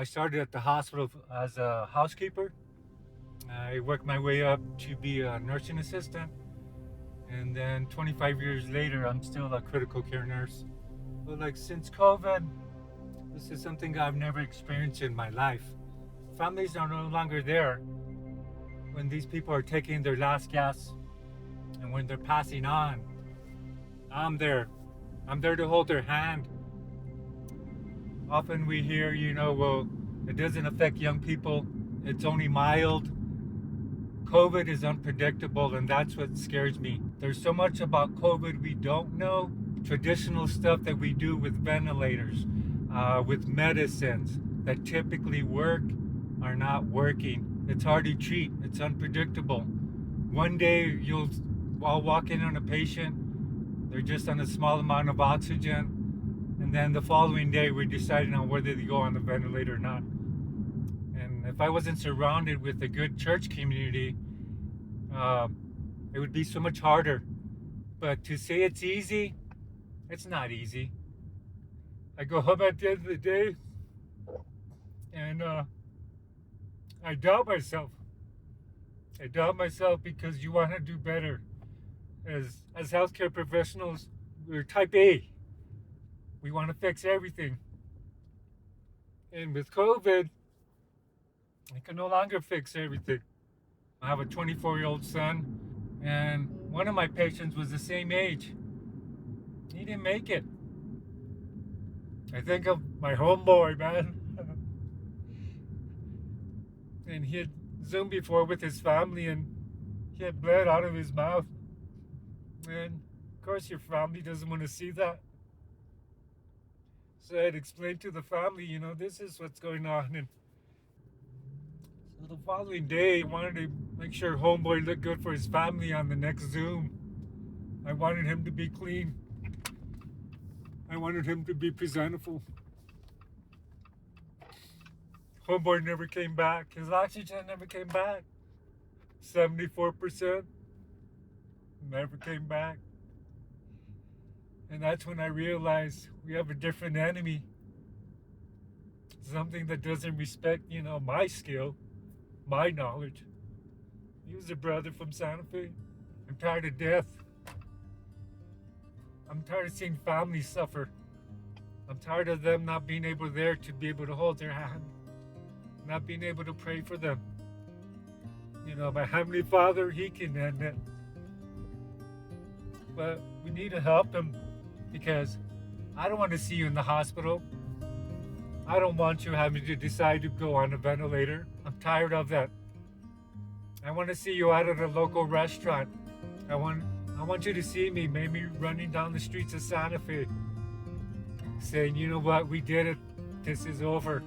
I started at the hospital as a housekeeper. I worked my way up to be a nursing assistant. And then 25 years later, I'm still a critical care nurse. But like since COVID, this is something I've never experienced in my life. Families are no longer there when these people are taking their last gasp and when they're passing on. I'm there. I'm there to hold their hand. Often we hear, well, it doesn't affect young people. It's only mild. COVID is unpredictable, and that's what scares me. There's so much about COVID we don't know. Traditional stuff that we do with ventilators, with medicines that typically work are not working. It's hard to treat. It's unpredictable. One day I'll walk in on a patient, they're just on a small amount of oxygen, and then the following day we're deciding on whether they go on the ventilator or not. And if I wasn't surrounded with a good church community, it would be so much harder. But to say it's easy, it's not easy. I go home at the end of the day and I doubt myself. I doubt myself because you want to do better. As healthcare professionals, we're type A. We want to fix everything. And with COVID, I can no longer fix everything. I have a 24-year-old son, and one of my patients was the same age. He didn't make it. I think of my homeboy, man. And he had Zoomed before with his family, and he had blood out of his mouth. And of course, your family doesn't want to see that. So I had explained to the family, this is what's going on. And so the following day, I wanted to make sure homeboy looked good for his family on the next Zoom. I wanted him to be clean. I wanted him to be presentable. Homeboy never came back. His oxygen never came back. 74%. Never came back. And that's when I realized we have a different enemy. Something that doesn't respect, my skill, my knowledge. He was a brother from Santa Fe. I'm tired of death. I'm tired of seeing families suffer. I'm tired of them not being able there to be able to hold their hand, not being able to pray for them. My Heavenly Father, He can end it. But we need to help them because I don't want to see you in the hospital. I don't want you having to decide to go on a ventilator. I'm tired of that. I want to see you out at a local restaurant. I want you to see me maybe running down the streets of Santa Fe saying, you know what, we did it. This is over.